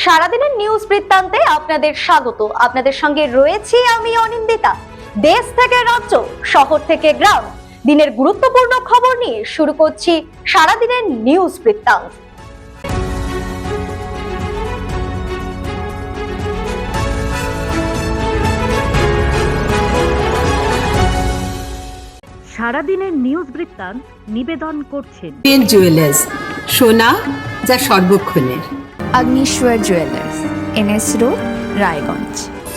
সারাদিনের নিউজ বৃত্তান্তে আপনাদের স্বাগত। আপনাদের সঙ্গে রয়েছি আমি অনিন্দিতা। দেশ থেকে রাজ্য, শহর থেকে গ্রাম, দিনের গুরুত্বপূর্ণ খবর নিয়ে শুরু করছি সারাদিনের নিউজ বৃত্তান্ত। সারাদিনের নিউজ বৃত্তান্ত নিবেদন করছেন জুয়েলার্স, সোনা যা সর্বক্ষণের। Agnishwar jewellers, NS road, Raiganj.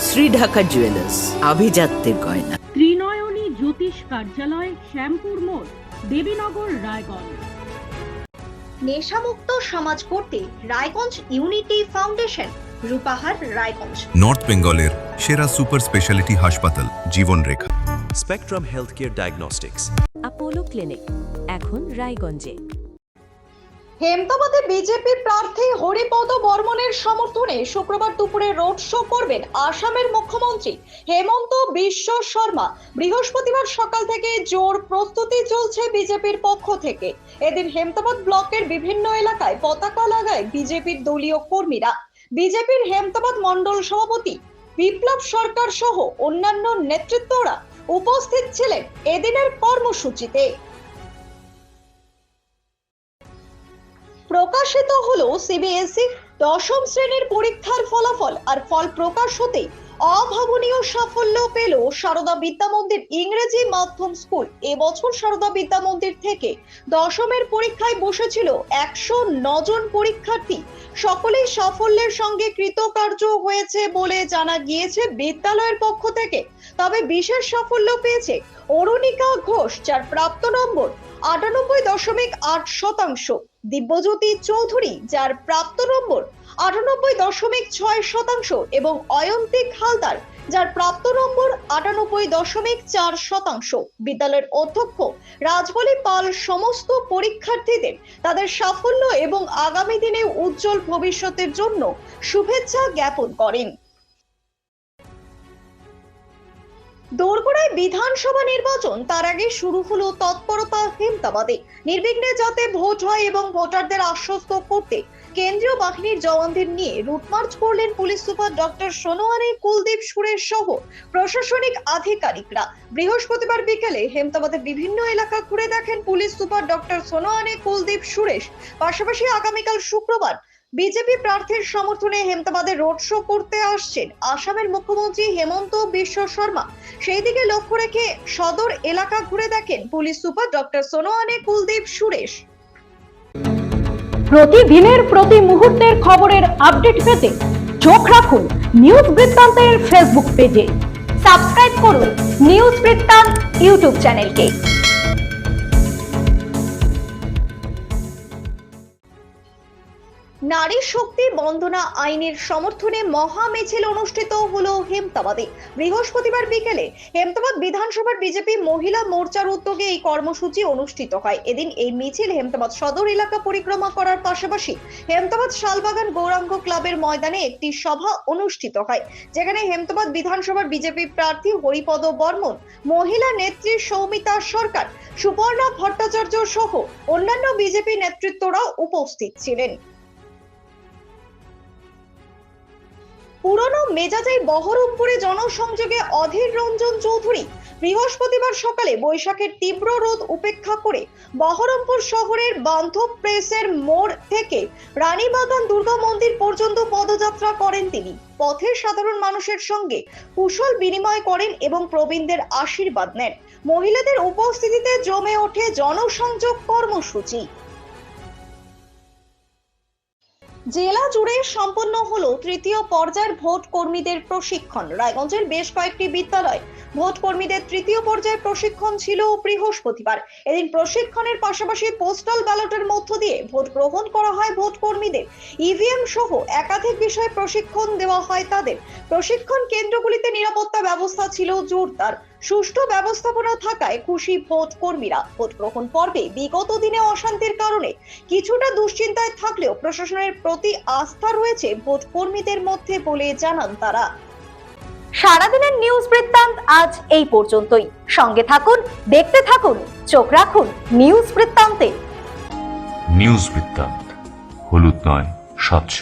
Shri Dhaka jewellers, আভিজাত্যের গয়না। ত্রিনয়নী জ্যোতিষ কার্যালয়, শ্যামপুর মোড়, দেবীনগর, রায়গঞ্জ। নেশামুক্ত সমাজ করতে Raiganj unity foundation, Rupahar, Raiganj. North বেঙ্গলের সেরা সুপার স্পেশালিটি হাসপাতাল Jibanrekha. Spectrum health care diagnostics, Apollo clinic, এখন রায়গঞ্জে। হেমতাবাদে বিজেপি প্রার্থী হরিপদ বর্মনের সমর্থনে শুক্রবার দুপুরে রোড শো করবেন আসামের মুখ্যমন্ত্রী হেমন্ত বিশ্ব শর্মা। বৃহস্পতিবার সকাল থেকে জোর প্রস্তুতি চলছে বিজেপির পক্ষ থেকে। এদিন হেমতাবাদ ব্লকের বিভিন্ন এলাকায় পতাকা লাগায় বিজেপির দলীয় কর্মীরা। বিজেপির হেমতাবাদ মণ্ডল সভাপতি বিপ্লব সরকার সহ অন্যান্য নেতৃত্বরা উপস্থিত ছিলেন এদিনের কর্মসূচিতে। প্রকাশিত হলো সিবিএসই দশম শ্রেণীর পরীক্ষার ফলাফল। আর ফল প্রকাশ হতেই অভাবনীয় সাফল্য পেল সারদা বিদ্যা মন্দির ইংরেজি মাধ্যম স্কুল। এবছর সারদা বিদ্যা মন্দির থেকে দশমের পরীক্ষায় বসেছিল 109 জন পরীক্ষার্থী। সকলেই সাফল্যের সঙ্গে কৃতকার্য হয়েছে বলে জানা গিয়েছে বিদ্যালয়ের পক্ষ থেকে। তবে বিশেষ সাফল্য পেয়েছে অরুণিকা ঘোষ, যার প্রাপ্ত নম্বর 98.8%, দিব্যজ্যোতি চৌধুরী, যার প্রাপ্ত নম্বর 98.6% এবং অয়ন্তিক হালদার, যার প্রাপ্ত নম্বর 98.4%। বিদ্যালয়ের অধ্যক্ষ রাজবলি পাল সমস্ত পরীক্ষার্থীদের তাদের সাফল্য এবং আগামী দিনে উজ্জ্বল ভবিষ্যতের জন্য শুভেচ্ছা জ্ঞাপন করেন। দোরগোড়ায় বিধানসভা নির্বাচন, তার আগে শুরু হলো তৎপরতা হেমতাবাদে। নির্বিঘ্নে যাতে ভোট হয় এবং ভোটারদের আশ্বস্ত করতে কেন্দ্রীয় বাহিনীর জওয়ানদের নিয়ে রুটমার্চ করলেন police super doctor Sonawane Kuldeep Suresh সহ প্রশাসনিক আধিকারিকরা। বৃহস্পতিবার বিকেলে হেমতাবাদের বিভিন্ন এলাকা ঘুরে দেখেন police super doctor Sonawane Kuldeep Suresh. পাশাপাশি আগামীকাল শুক্রবার বিজেপি প্রার্থীর সমর্থনে হেমতাবাদে রোড শো করতে আসছেন আসামের মুখ্যমন্ত্রী হেমন্ত বিশ্ব শর্মা। সেই দিকে লক্ষ্য রেখে সদর এলাকা ঘুরে দেখেন police super doctor Sonawane Kuldeep Suresh. প্রতিদিনের প্রতি মুহূর্তের খবরের আপডেট পেতে চোখ রাখুন নিউজ বৃত্তান্তের ফেসবুক পেজে। সাবস্ক্রাইব করুন নিউজ বৃত্তান্ত ইউটিউব চ্যানেলকে। নারী শক্তি বন্দনা আইনের সমর্থনে মহা মিছিল অনুষ্ঠিত হলো হেমতাবাদে। বৃহস্পতিবার বিকেলে হেমতাবাদ বিধানসভার বিজেপি মহিলা মোর্চার উদ্যোগে এই কর্মসূচি অনুষ্ঠিত হয়। এদিন এই মিছিল হেমতাবাদ সদর এলাকা পরিক্রমা করার পাশাপাশি হেমতাবাদ শালবাগান গৌরাঙ্গ ক্লাবের ময়দানে একটি সভা অনুষ্ঠিত হয়, যেখানে হেমতাবাদ বিধানসভার বিজেপি প্রার্থী হরিপদ বর্মন, মহিলা নেত্রী সৌমিতা সরকার, সুপর্ণা ভট্টাচার্য সহ অন্যান্য বিজেপি নেতৃত্বরা উপস্থিত ছিলেন। পুরনো মেজাজে বহরমপুরে জনসংযোগে অধীর রঞ্জন চৌধুরী বৃহস্পতিবার সকালে বৈশাখের তীব্র রোদ উপেক্ষা করে বহরমপুর শহরের বান্ধব প্রেসের মোড় থেকে রানীবাগান দুর্গা মন্দির পর্যন্ত পদযাত্রা করেন তিনি। পথে সাধারণ মানুষের সঙ্গে কুশল বিনিময় করেন এবং প্রবীণদের আশীর্বাদ নেন। মহিলাদের উপস্থিতিতে জমে ওঠে জনসংযোগ কর্মসূচি। জেলা জুড়ে সম্পন্ন হলো তৃতীয় পর্যায়ের ভোট কর্মীদের প্রশিক্ষণ। রায়গঞ্জের বেশ কয়েকটি বিদ্যালয় ভোট কর্মীদের তৃতীয় পর্যায়ের প্রশিক্ষণ ছিল বৃহস্পতিবার। এদিন প্রশিক্ষণের পাশাপাশি পোস্টাল ব্যালটের মধ্য দিয়ে ভোট গ্রহণ করা হয় ভোট কর্মীদের। ইভিএম সহ একাধিক বিষয়ে প্রশিক্ষণ দেওয়া হয় তাদের। প্রশিক্ষণ কেন্দ্রগুলিতে নিরাপত্তা ব্যবস্থা ছিল জোরদার। সুষ্ঠু ব্যবস্থাপনা থাকায় খুশি ভোট কর্মীরা। ভোট গ্রহণ পর্বে বিগত দিনে অশান্তির কারণে কিছুটা দুশ্চিন্তায় থাকলেও প্রশাসনের প্রতি আস্থা রয়েছে ভোট কর্মীদের মধ্যে বলে জানান তারা। সারাদিনের নিউজ বৃত্তান্ত আজ এই পর্যন্তই। সঙ্গে থাকুন, দেখতে থাকুন, চোখ রাখুন নিউজ বৃত্তান্তে। নিউজ বৃত্তান্ত, হলুদ নয়, স্বচ্ছ।